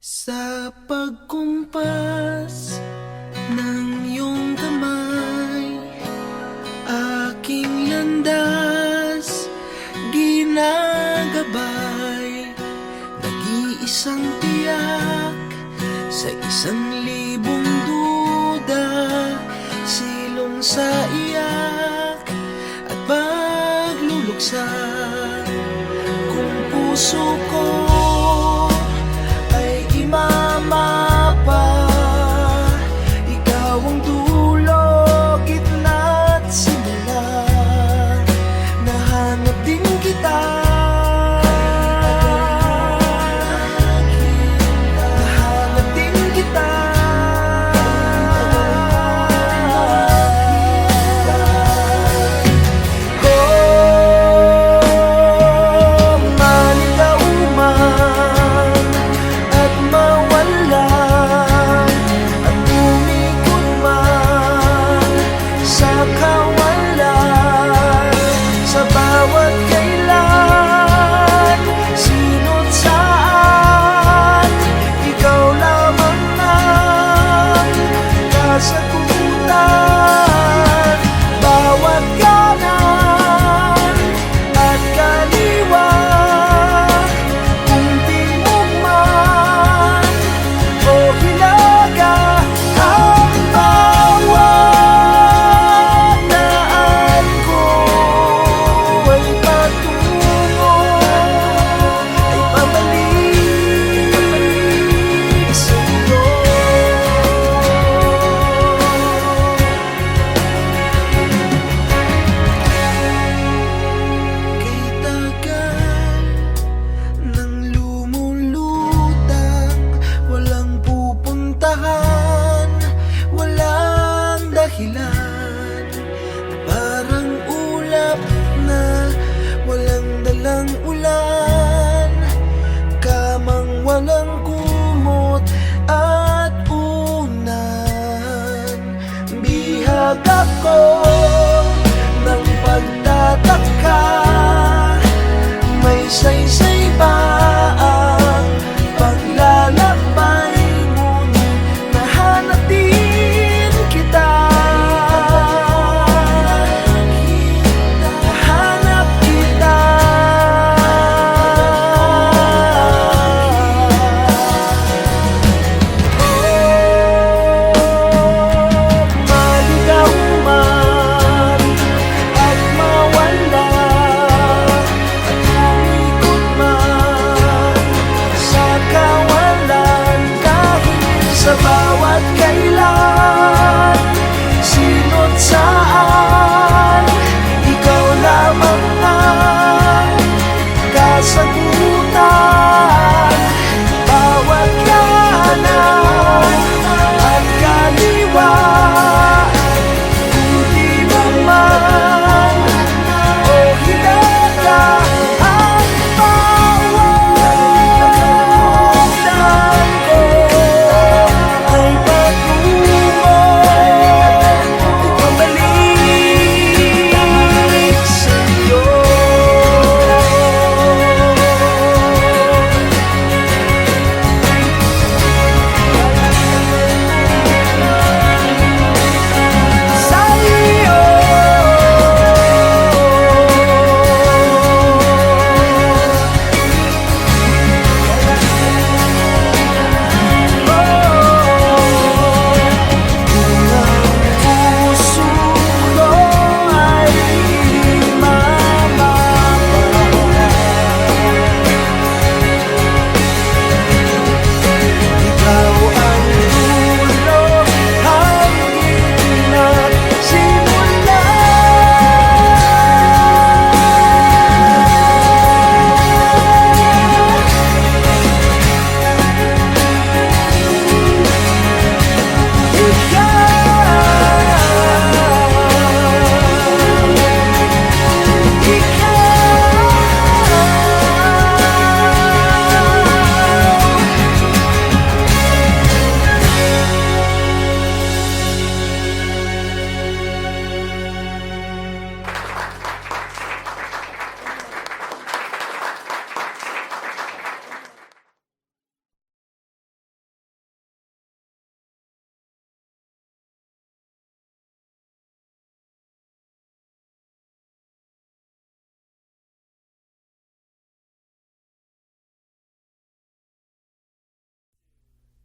Sa pagkumpas ng iyong kamay, aking landas ginagabay. Nag-iisang tiyak sa 1,000 duda, silong sa iyak at pagluluksa. Kung puso ko mapa, ikaw ang dulo, gitna at simula. Nahanap din kita, nahanap din kita. Oh, maligaw man at mawala, at umikot man sa kawalan, sa bawat kailan, sino't saan, ikaw lamang ang kasagutan. Bawat kanan at kaliwa, kung timog man o hilaga, ang bawat daan ko ay patungo, ay pabalik sa'yo. Kay tagal nang lumulutang, walang pupuntahan, walang dahilan, parang ulap na walang dalang ulan, kamang walang kumot at unan. Bihag ako ng pagtataka, may saysay ba ang paglalakbay, ngunit nahanap din kita, nahanap kita. Oh, maligaw man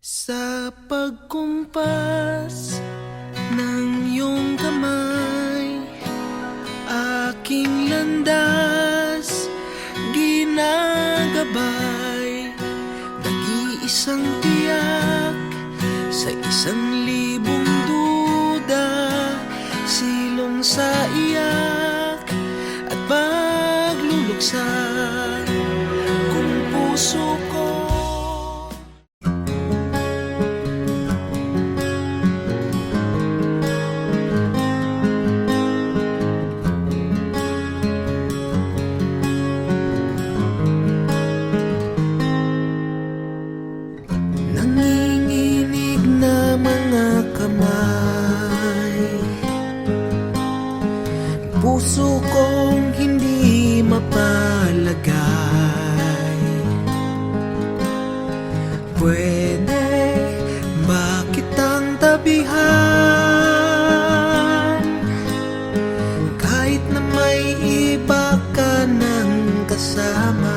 Sa pagkumpas ng iyong kamay, aking landas ginagabay. Nag-iisang tiyak sa 1,000 duda, silong sa iyak at pagluluksa kung puso ko. Nanginginig na mga kamay, puso kong hindi mapalagay. Pwede ba kitang tabihan, kahit na may iba ka ng kasama?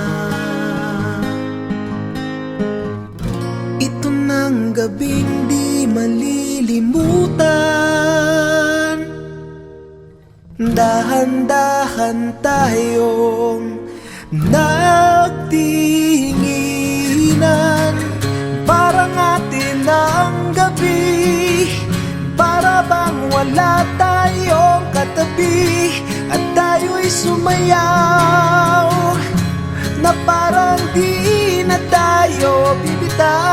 Ito ng gabing di malilimutan, dahan-dahan tayong nagtinginan. Parang atin ang gabi, para bang wala tayong katabi, at tayo'y sumayaw na parang di na tayo bibitaw.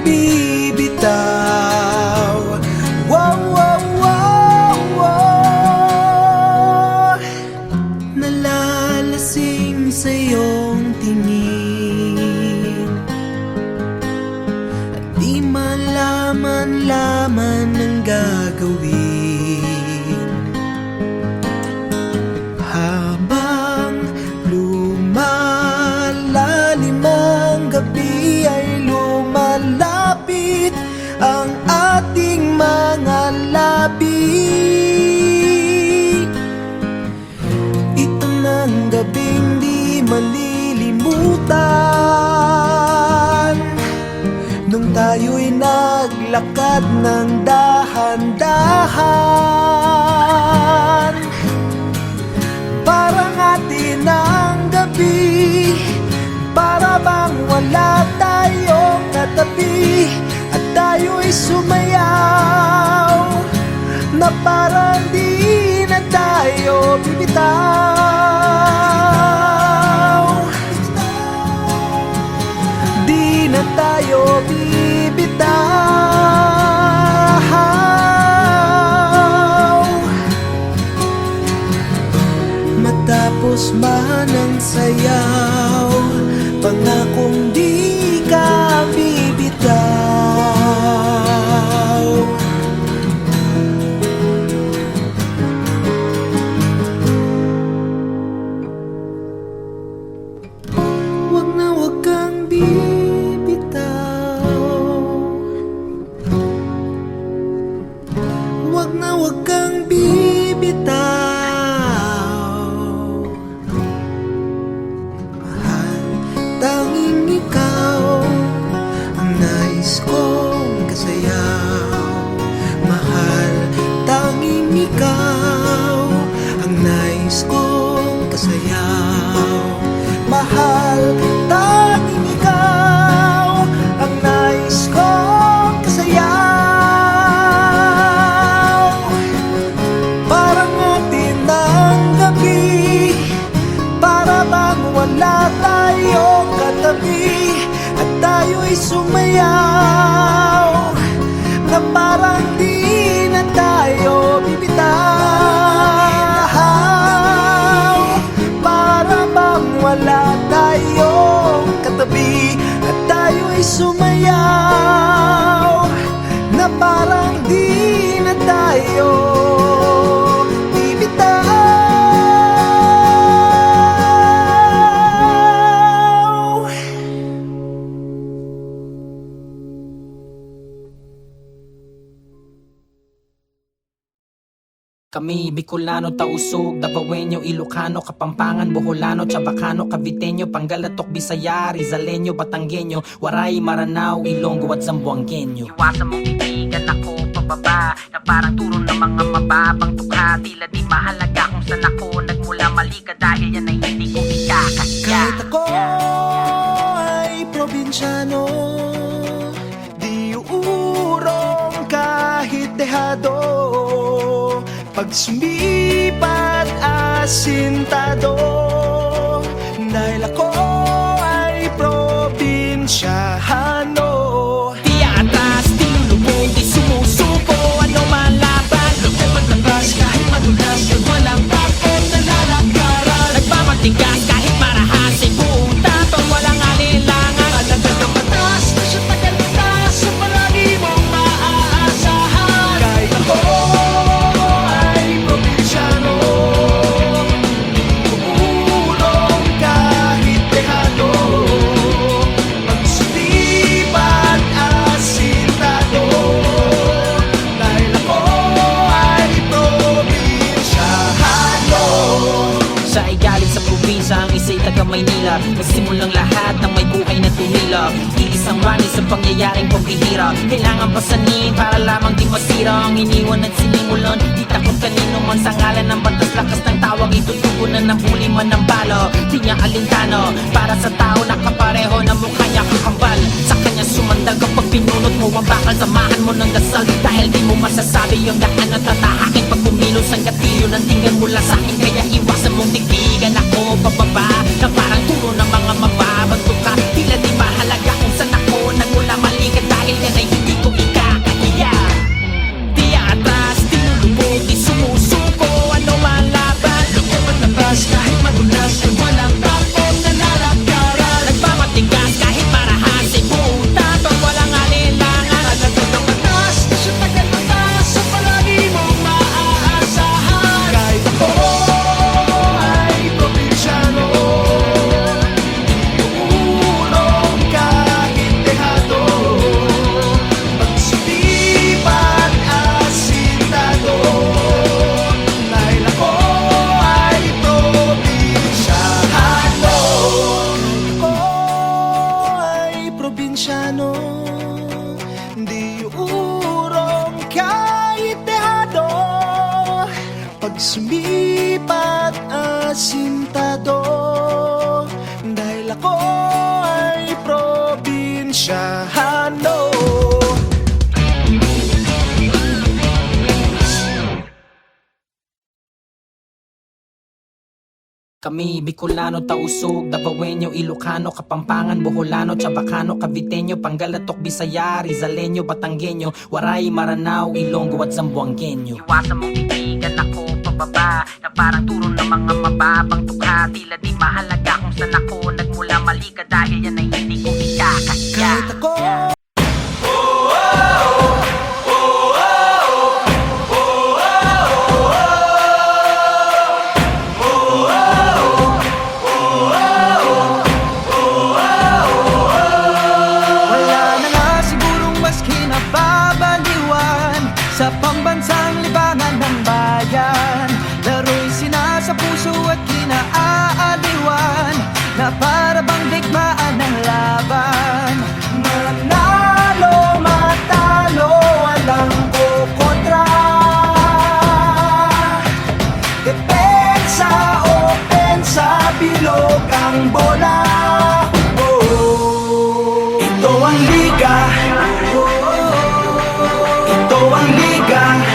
Bibitaw. Wow, wow, wow, wow. Nalalasing sa iyong tingin, at di malaman-laman ang gagawin. Habang lumalalim ang gabi, ay lumalapit ang ating mga labi. Ito ng gabing di malilimutan, nung tayo'y naglakad ng dahan-dahan. Parang atin ang gabi, para bang wala tayong katabi, at tayo'y sumayaw na parang di na tayo bibitaw. Di na tayo bibitaw. Matapos man ang sayaw, pangakong di ka bibitaw. Wag na wag kang bibitaw, wag na wag kang bibitaw. Mahal, tanging ikaw ang nais kong kasayaw. Mahal, tanging ikaw ang nais kong kasayaw. Mahal, tanging ikaw ang nais kong kasayaw. Parang atin ang gabi, para bang wala tayong katabi, at tayo'y sumayaw na parang di na tayo bibitaw. Para bang wala tayong katabi, at tayo'y sumayaw na parang di na tayo bibitaw. Kami, Bicolano, Tausug, Davaoenyo, Ilocano, Kapampangan, Boholano, Chabacano, Caviteño, Pangalatok, Bisaya, Rizaleño, Batanggenyo, Waray, Maranao, Ilonggo at Zamboangueño. Iwasan mong titigan ako pababa, na parang turo ng mga mababang tukha. Tila di mahalaga kung saan ako nagmula, mali ka dahil yan ay hindi ko ikakasya. Kahit ako ay probinsyano, di uurong kahit dehado. Pag sumipat asintado, dahil ako ay probinsyano. Di atras, di lulubog, di sumusuko, ano man laban. Lumaban labas kahit madulas, at walang takot na lalakaran. Nagmamatigas kahit marahasin, buong tapang walang alinlangan. Alagad ng batas, na siya tagalitas, sa palagi mong maaasahan. Kahit ako ay probinsyano, uurong kahit dehado. Pag sumipat asintado, dahil ako ay probinsyano. Siya ay galing sa probinsya, ang isa'y taga Maynila. Nagsimulang lahat ng may buhay na tumila. Iisang rani sa pangyayaring pagbihira. Kailangan pasanin para lamang di masira ang iniwan at sinimulan. Di takot kanino man sa ngalan ng batas, lakas ng tawag itutugunan ng huli man ng balo. Di niya alintano para sa tao na kapareho na mukha niya kakambal. Sa kanya sumandal kapag pinunot mo ang bakal, samahan mo ng dasal. Dahil di mo masasabi yung daan na tatahakin. Pag kumilos ang gatilyo ng tingin mula sa akin, kaya iwasan mong tigtigan ako pababa, na parang turo ng mga mababang tukha. Tila di mahalaga kung saan ako nagmula, mali ka dahil yan ay hindi ko ikakaya. Di atras, di lulubog, di sumusuko, ano man laban. Lumaban labas kahit madulas, at walang takot na lalakaran. Nagmamatigas kahit marahasin, buong tapang walang alinlangan. Alagad ng batas, na siya tagalitas, sa palagi mong maaasahan. Kahit ako ay probinsyano, uurong kahit dehado. Pag sumipat asintado, dahil ako ay probinsyano. Ako ay probinsyano, di uurong kahit dehado. Pag sumipat asintado, dahil ako ay probinsyano. Kami, Bicolano, Tausug, Davaoenyo, Ilocano, Kapampangan, Boholano, Chabacano, Caviteño, Pangalatok, Bisaya, Rizaleño, Batanggenyo, Waray, Maranao, Ilonggo at Zamboangueño. Iwasan mong titigan ako pababa, na parang turo ng mga mababang tukha. Tila di mahalaga kung saan ako nagmula, mali ka dahil yan ay hindi ko ikakasya. Kahit ako wala na nga sigurong mas kinababaliwan sa pambansang libangan ng bayan. Laro'y sinasa puso at kinaaliwan, na para bang digmaan ng laban. Manalo, matalo, walang kukontra. Depensa, opensa, bilog ang bola. Ito ang liga, ito ang liga.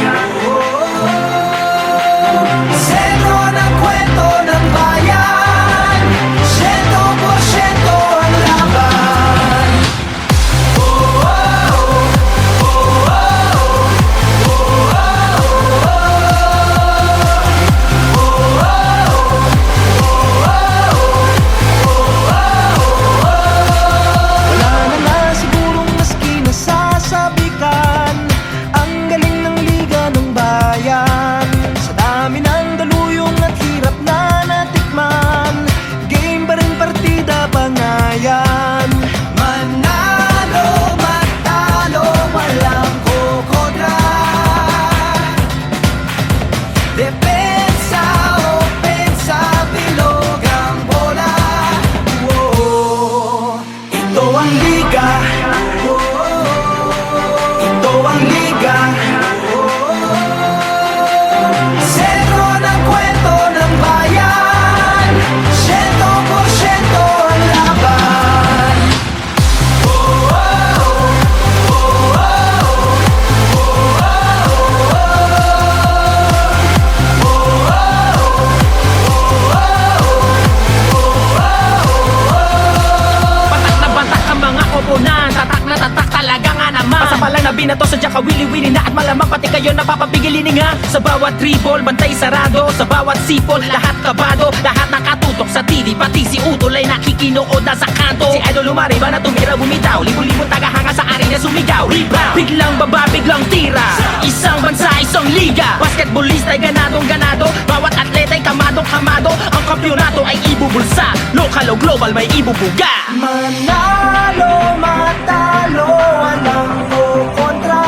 pati kayo napapapigil hininga. Sa bawat dribble, bantay sarado. Sa bawat sipol, lahat kabado. Lahat nakatutok sa TV, pati si Utol ay nakikinood na sa kanto. Si Idol lumariba na tumira bumitaw. Libo-libong tagahanga sa arena sumigaw. Rebound, biglang baba, biglang tira. Isang bansa, isang liga. Basketballista ay ganadong ganado. Bawat atleta ay kamadong kamado. Ang kampyonato ay ibubulsa. Local o global may ibubuga. Manalo, matalo, walang kukontra.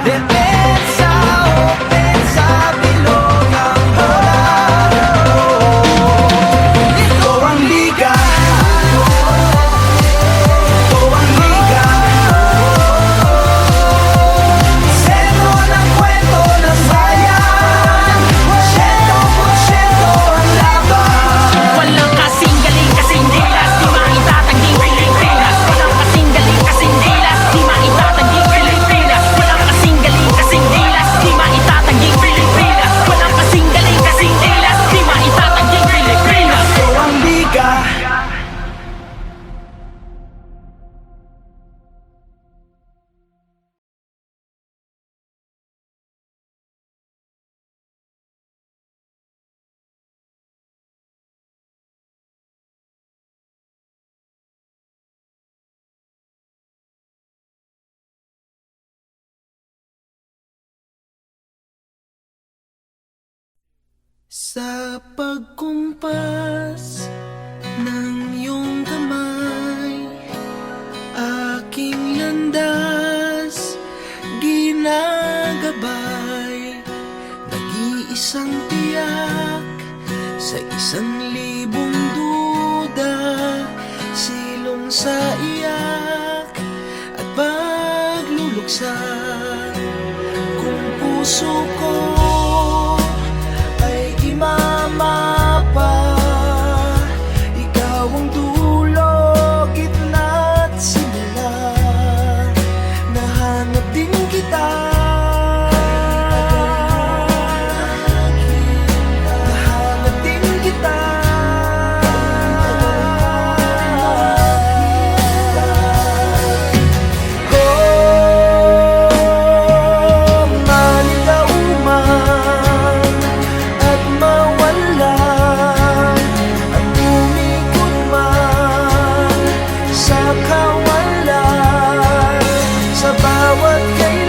Depensa, opensa, bilog ang bola. Ito ang liga. Ito ang liga. Sentro ng kwento ng bayan. 100% ang laban. Walang kasing galing, kasing dilas. Di maitatanging Pilipinas. Walang kasing galing, kasing dilas. Di maitatanging Pilipinas. Walang kasing galing, kasing dilas. Di maitatanging Pilipinas. Walang kasing galing, kasing dilas. Di maitatanging Pilipinas. Ito ang liga. Sa pagkumpas ng iyong kamay, aking landas ginagabay. Nag-iisang tiyak sa 1,000 duda, silong sa iyak at pagluluksa. Kung puso ko ay imamapa, ikaw ang dulo, gitna at simula. Nahanap din kita, nahanap din kita. Kung maligaw man at mawala at umikot man sa kawalan, sa bawat kailan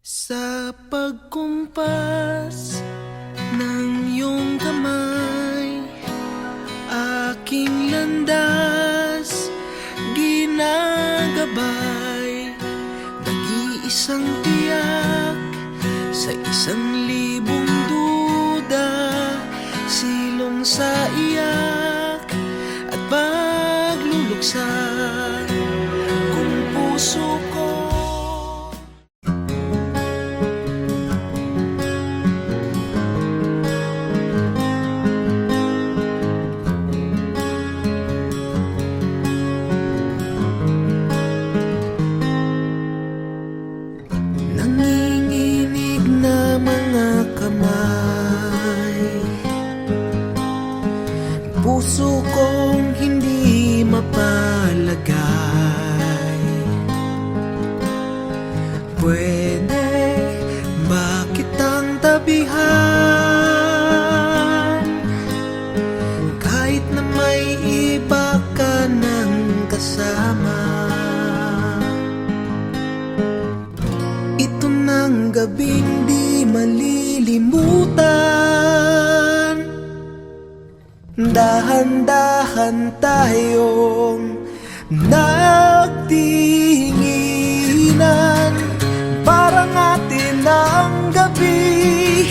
Sa pagkumpas ng iyong kamay, aking landas ginagabay. Nag-iisang tiyak sa 1,000 duda, silong sa iyak at pagluluksa kung puso ko. Nanginginig na mga kamay, puso kong hindi mapalagay. Pwede ba kitang tabihan, kahit na may iba ka ng kasama? Ito ng gabing di malilimutan, dahan-dahan tayong nagtinginan. Parang atin ang gabi,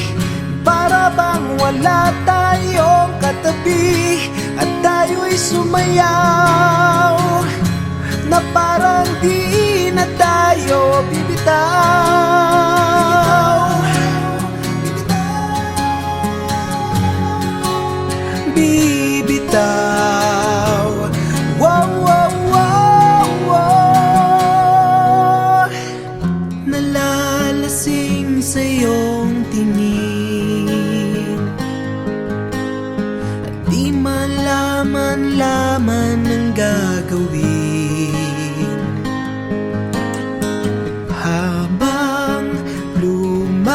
para bang wala tayong katabi, at tayo'y sumayaw na parang di na tayo bibitaw. Bibitaw. Wow, wow, wow, wow. Nalalasing sa iyong tingin, at di malaman-laman ang gagawin. Habang lumalalim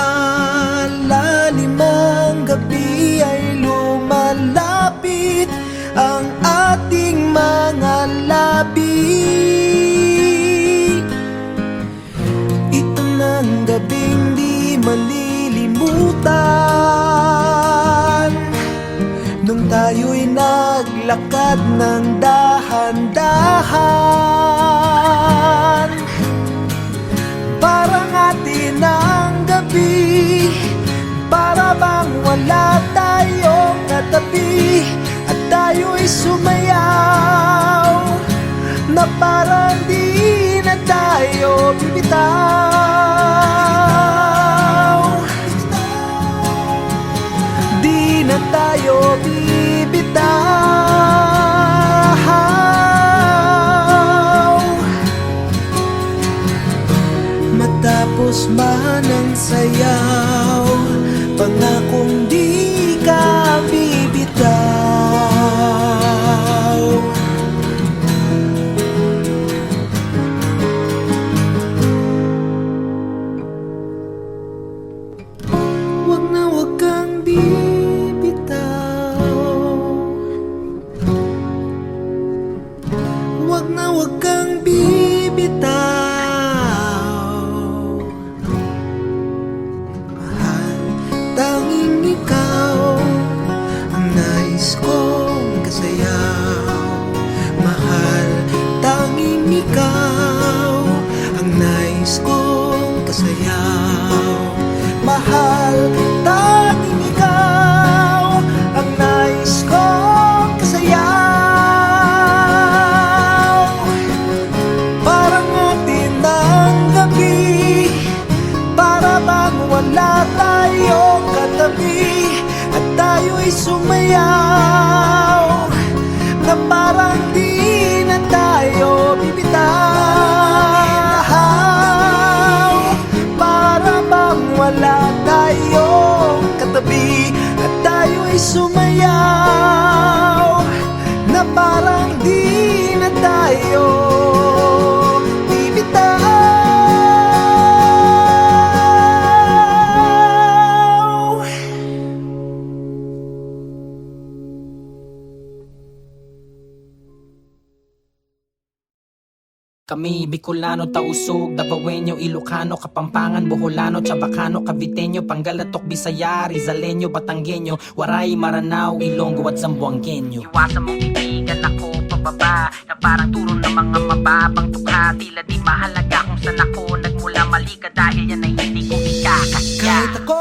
ang gabi, ay lumalapit ang ating mga labi. Ito ng gabing di malilimutan, nung tayo'y naglakad ng dahan-dahan. Parang atin ang gabi, para bang wala tayong katabi, at tayo'y sumayaw na parang di na tayo bibitaw. Di na tayo bibitaw. Matapos man ang sayaw, pangakong di ka bibitaw. Wag na wag kang bibitaw, wag na wag kang bibitaw. Mahal, tanging ikaw ang nais kong kasayaw. Mahal, tanging ikaw ang nais kong kasayaw. Mahal, tanging ikaw ang nais kong kasayaw. Parang atin ang gabi, para bang wala tayong katabi, at tayo'y sumayaw na parang di na tayo bibitaw. Para bang wala tayong katabi, at tayo'y sumayaw na parang di na tayo Kami Bicolano, Tausug, Davaoenyo, Ilocano, Kapampangan, Boholano, Chabacano, Caviteño, Pangalatok, Bisaya, Rizaleño, Batanggenyo, Waray, Maranao, Ilonggo at Zamboangueño. Iwasan mong titigan ako pababa na parang turo ng mga mababang tukha. Tila di mahalaga kung saan ako nagmula, mali ka dahil yan ay hindi ko ikakasya. Kahit ako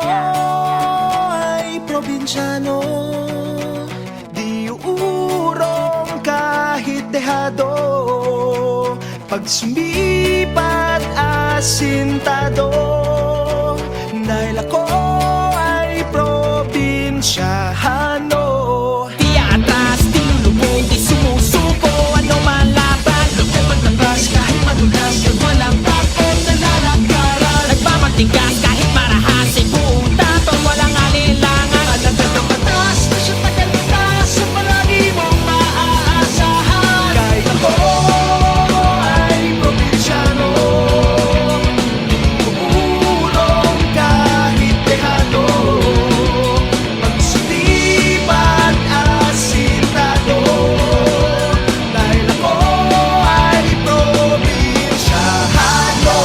ay probinsyano, di uurong kahit dehado. Pag sumipat asintado, dahil ako ay probinsyano. Di atras, di lulubog, di sumusuko, ano man laban. Lumaban ng bas kahit madulas, at walang takot na lalakaran. Nagmamatigas kahit marahas, ay buong tapang walang alinlangan. Alagad ang batas na siya tagal batas, sa palagi mong maaasahan. Kahit ako ay probinsyano, uurong kahit dehado. Pag sulipan asintado, dahil ako ay probinsyano.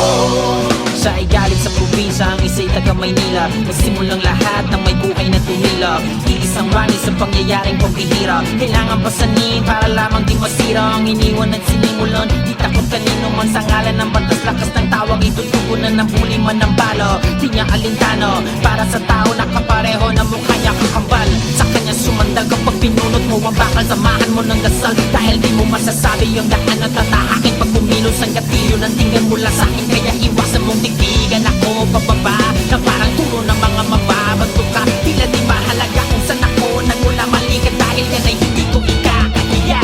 Siya ay galing sa probinsya, ang isa'y taga Maynila. Nagsimulang lahat ng may buhay na tumila. Iisang rani sa pangyayaring pagbihira. Kailangan pasanin para lamang di masira. Ang iniwan at sinimulan, di takot kanino man. Sa ngalan ng batas, lakas ng tawag, itutugunan ng huli man ng bala. Di niya alintano, para sa tao nakapareho na mukha niya kakambal. Sa kanya sumandal kapag pinunot mo ang bakal. Samahan mo ng dasal, dahil di mo masasabi yung daan na tatahakin. Pag pumilos ang gatilyo, nantingan mula sa akin. Kaya iwasan mong titigan ako pababa na parang turo ng mga mababang tukha. Tila di mahalaga kung saan ako nagmula, mali ka dahil yan ay hindi ko ikakahiya.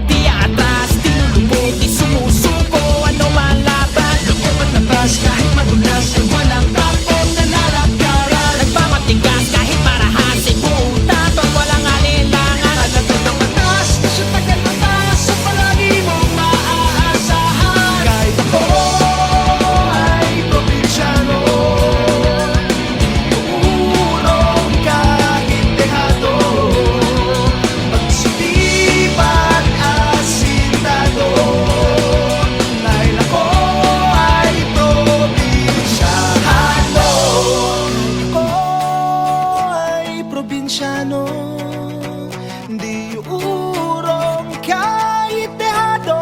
Di atras, di lulubog, di sumusuko, ano man laban. Lumaban ng bas kahit madulas, ay walang takot na lalakaran. Nagmamatigas kahit marahas, ay buong tapang walang alinlangan. Alagad ang batas na siya tagal batas, sa palagi mong maaasahan. Kahit ako ay probinsyano, uurong kahit dehado. Pag sulipan asintado, dahil ako ay probinsyano. Ako ay probinsyano, di uurong kahit dehado.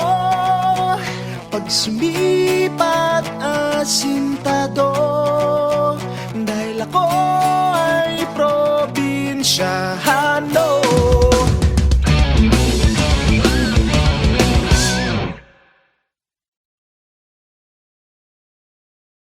Pag sumipat asintado, dahil ako ay probinsyano.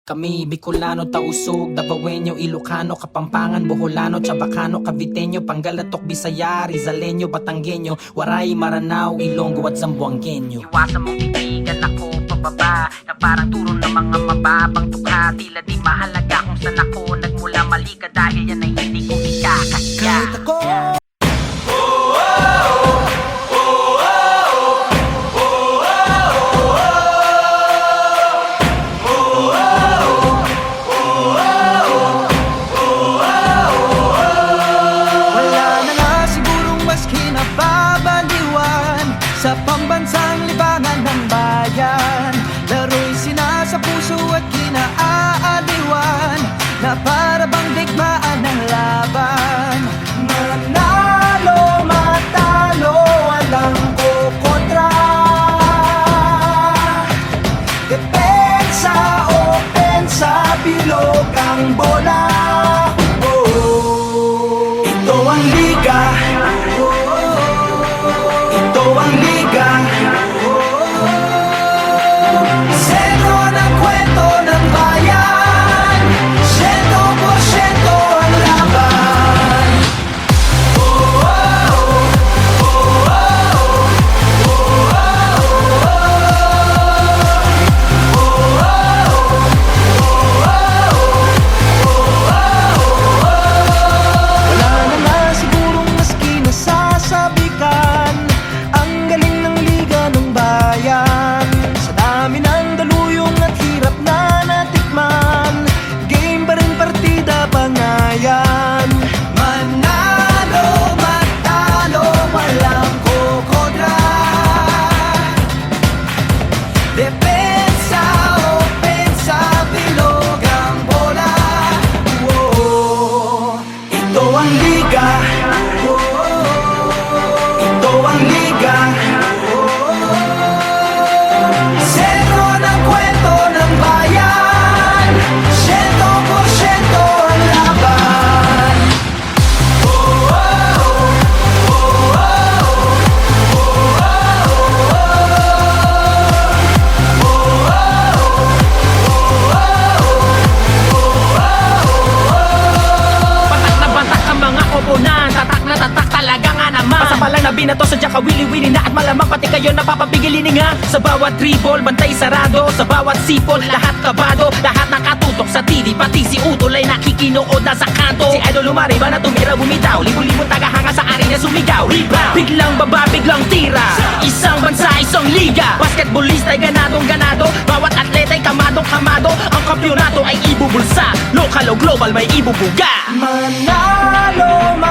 Kami Bicolano, Tausug, Davaoenyo, Ilocano, Kapampangan, Boholano, Chabacano, Caviteño, Pangalatok, Bisaya, Rizaleño, Batanggenyo, Waray, Maranao, Ilonggo at Zamboangueño. Iwasan mong titigan ako pababa na parang turo ng mga mababang tukha. Tila di mahalaga kung saan ako nagmula, mali ka dahil yan ay hindi ko ikakasya. Kahit ako wala na nga sigurong mas kinababaliwan sa pambansang libangan ng bayan. Laro'y sinasa puso at kinaaliwan, na para bang digmaan ng laban. Manalo, matalo, walang kukontra. Depensa, opensa, bilog ang bola. Ito ang liga, ito ang liga. Sentro ng kwento ng bayan, 100% ang laban. na to sadya ka wili-wili na. At malamang pati kayo napapapigilin nga. Sa bawat dribble, bantay sarado. Sa bawat sipol, lahat kabado. Lahat nakatutok sa TV, pati si Utol ay nakikinood na sa kanto. Si Idol lumariba na tumira bumitaw. Libo-libong tagahanga sa arena sumigaw. Rebound, biglang baba, biglang tira. Isang bansa, isang liga. Basketballista ay ganadong ganado. Bawat atleta ay kamadong kamado. Ang kampyonato ay ibubulsa. Lokal o global may ibubuga. Manalo